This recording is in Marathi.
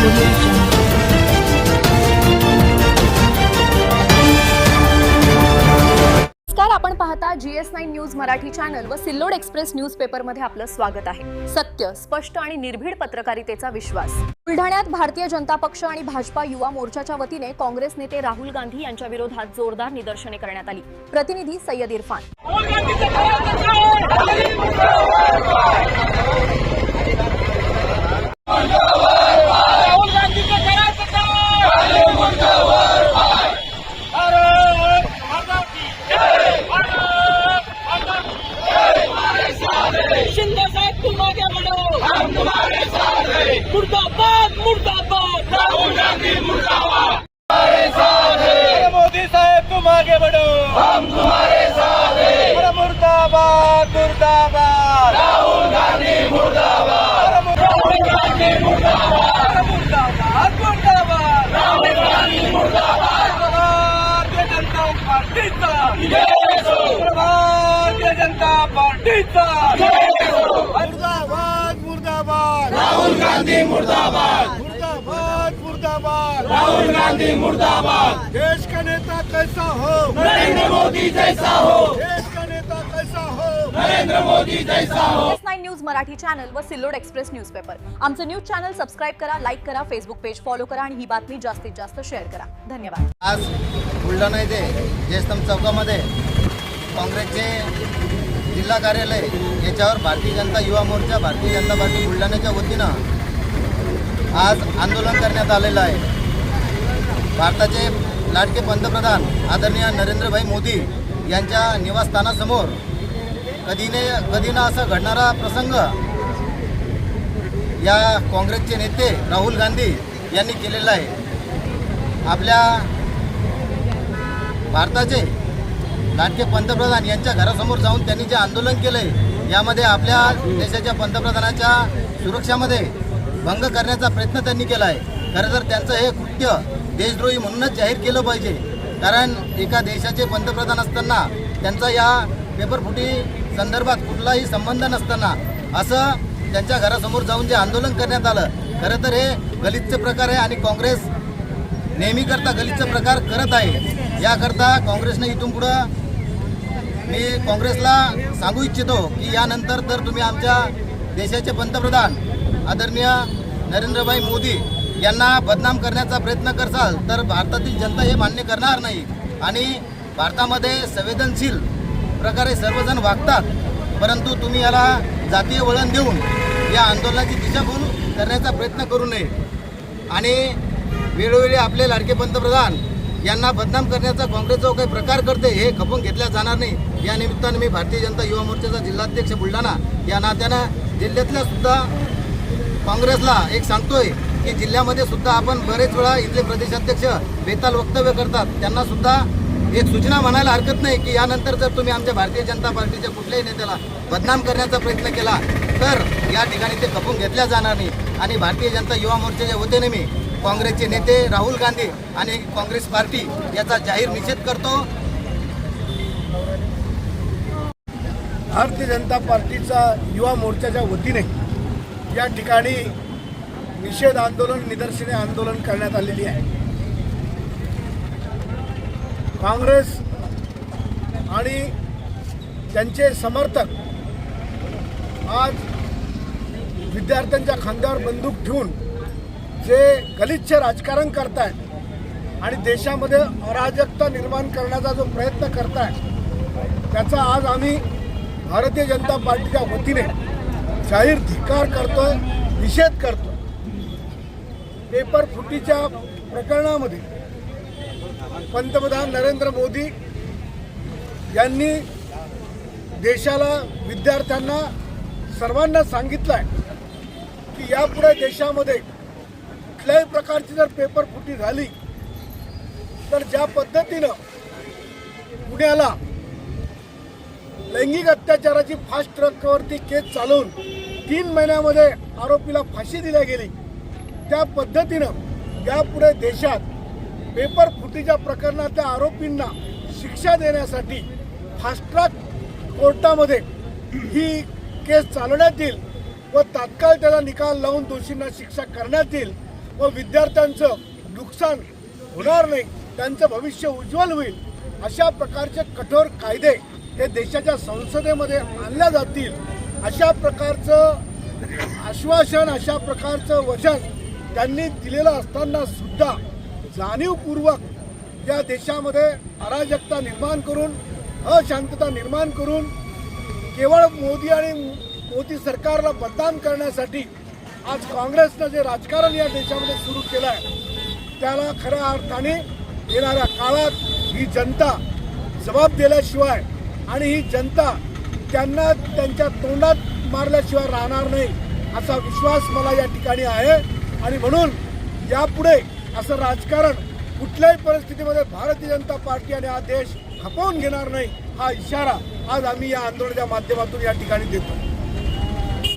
नमस्कार, आपण पाहता GS9 न्यूज मराठी चॅनल व सिल्लोड एक्सप्रेस न्यूजपेपर मध्ये आपलं स्वागत आहे। सत्य, स्पष्ट आणि निर्भीड पत्रकारितेचा विश्वास। बुलढाण्यात भारतीय जनता पक्ष आणि भाजपा युवा मोर्चाच्या वतीने काँग्रेस नेते राहुल गांधी यांच्या विरोधात जोरदार निदर्शने करण्यात आली। प्रतिनिधी सय्यद इरफान। मुर्दाबाद मुर्दाबाद राहुल गांधी मुर्दाबाद, हमारे साथ है मोदी साहब, तुम आगे बढ़ो, हम तुम्हारे साथ है। मुर्दाबाद मुर्दाबाद राहुल गांधी मुर्दाबाद, राहुल गांधी मुर्दाबाद, मुर्दाबाद मुर्दाबाद राहुल गांधी मुर्दाबाद। भारतीय जनता पार्टीचा भारतीय जनता पार्टीचा मुर्दाबाद मुर्दाबाद राहुल गांधी मुर्दाबाद, मुर्दाबाद मुर्दाबाद राहुल गांधी मुर्दाबाद। देश का नेता कैसा हो, नरेंद्र मोदी जैसा हो, देश का नेता कैसा हो, नरेंद्र मोदी जैसा हो। GS9 न्यूज मराठी चॅनल व सिल्लोड एक्सप्रेस न्यूजपेपर आमचं न्यूज चॅनल सबस्क्राइब करा, लाईक करा, फेसबुक पेज फॉलो करा आणि ही बातमी जास्तीत जास्त शेअर करा। धन्यवाद। आज बुलढाणा येथे जयस्तंभ चौकामध्ये काँग्रेसचे जिल्हा कार्यालय याच्यावर भारतीय जनता युवा मोर्चा, भारतीय जनता पार्टी बुलढाण्याच्या वतीनं आज आंदोलन करण्यात आलेलं आहे। भारताचे लाडके पंतप्रधान आदरणीय नरेंद्रभाई मोदी यांच्या निवासस्थानासमोर कधी ना असा घडणारा प्रसंग या काँग्रेसचे नेते राहुल गांधी यांनी केलेला आहे। आपल्या भारताचे लाडके पंतप्रधान यांच्या घरासमोर जाऊन त्यांनी जे आंदोलन केलंय यामध्ये आपल्या देशाच्या पंतप्रधानाच्या सुरक्षामध्ये भंग करण्याचा प्रयत्न त्यांनी केला आहे। खरं तर त्यांचं हे कृत्य देशद्रोही म्हणूनच जाहीर केलं पाहिजे, कारण एका देशाचे पंतप्रधान असताना त्यांचा या पेपरफुटी संदर्भात कुठलाही संबंध नसताना असं त्यांच्या घरासमोर जाऊन जे आंदोलन करण्यात आलं, खरं तर हे गलिच्छ प्रकार आहे आणि काँग्रेस नेहमीकरता गलिच्छ प्रकार करत आहे। याकरता काँग्रेसने इथून पुढं मी काँग्रेसला सांगू इच्छितो की यानंतर तर तुम्ही आमच्या देशाचे पंतप्रधान आदरणीय नरेंद्रभाई मोदी यांना बदनाम करण्याचा प्रयत्न करसाल तर भारतातील जनता हे मान्य करणार नाही आणि भारतामध्ये संवेदनशील प्रकारे सर्वजण वागतात, परंतु तुम्ही याला जातीय वळण देऊन या आंदोलनाची दिशाभूल करण्याचा प्रयत्न करू नये आणि वेळोवेळी आपले लाडके पंतप्रधान यांना बदनाम करण्याचा काँग्रेस जो काही प्रकार करते हे खपून घेतल्या जाणार नाही। या निमित्ताने मी भारतीय जनता युवा मोर्चाचा जिल्हाध्यक्ष बुलढाणा या नात्यानं जिल्ह्यातल्या सुद्धा काँग्रेसला एक सांगतोय की जिल्ह्यामध्ये सुद्धा आपण बरेच वेळा इथले प्रदेशाध्यक्ष बेताल वक्तव्य करतात, त्यांना सुद्धा एक सूचना म्हणायला हरकत नाही की यानंतर जर तुम्ही आमच्या भारतीय जनता पार्टीच्या कुठल्याही नेत्याला बदनाम करण्याचा प्रयत्न केला तर या ठिकाणी ते खपून घेतल्या जाणार नाही। आणि भारतीय जनता युवा मोर्चाच्या वतीने मी काँग्रेसचे नेते राहुल गांधी आणि काँग्रेस पार्टी याचा जाहीर निषेध करतो। भारतीय जनता पार्टीचा युवा मोर्चाच्या वतीने या ठिकाणी निषेध आंदोलन, निदर्शने आंदोलन करण्यात आलेली आहे। काँग्रेस आणि त्यांचे समर्थक आज विद्यार्थ्यांच्या खांद्यावर बंदूक ठेवून जे गलिच्छ राजकारण करतायत आणि देशामध्ये अराजकता निर्माण करण्याचा जो प्रयत्न करतायत त्याचा आज आम्ही भारतीय जनता पार्टीच्या वतीने जाहीर धिक्कार करतोय, निषेध करतो। पेपर फुटीच्या प्रकरणामध्ये पंतप्रधान नरेंद्र मोदी यांनी देशाला, विद्यार्थ्यांना, सर्वांना सांगितलं आहे की यापुढे देशामध्ये कुठल्याही प्रकारची जर पेपर फुटी झाली तर ज्या पद्धतीनं पुण्याला लैंगिक अत्याचाराची फास्ट ट्रॅकवरती केस चालवून 3 महिन्यामध्ये आरोपीला फाशी दिली गेली, त्या पद्धतीनं यापुढे देशात पेपर फुटीच्या प्रकरणातल्या आरोपींना शिक्षा देण्यासाठी फास्ट ट्रॅक कोर्टामध्ये ही केस चालवण्यात येईल व तात्काळ त्याला निकाल लावून दोषींना शिक्षा करण्यात येईल व विद्यार्थ्यांचं नुकसान होणार नाही, त्यांचं भविष्य उज्ज्वल होईल अशा प्रकारचे कठोर कायदे हे देशाच्या संसदेमध्ये आणल्या जातील अशा प्रकारचं आश्वासन, अशा प्रकारचं वचन त्यांनी दिलेलं असताना सुद्धा जाणीवपूर्वक या देशामध्ये अराजकता निर्माण करून, अशांतता निर्माण करून केवळ मोदी आणि मोदी सरकारला बदनाम करण्यासाठी आज काँग्रेसनं जे राजकारण या देशामध्ये सुरू केलं आहे त्याला खऱ्या अर्थाने येणाऱ्या काळात ही जनता जबाब दिल्याशिवाय आणि ही जनता त्यांना त्यांच्या तोंडात मारल्याशिवाय राहणार नाही असा विश्वास मला या ठिकाणी आहे. आणि म्हणून यापुढे असं राजकारण कुठल्याही परिस्थितीमध्ये भारतीय जनता पार्टी आणि हा देश खपवून घेणार नाही हा इशारा आज आम्ही या आंदोलनाच्या माध्यमातून या ठिकाणी देतो.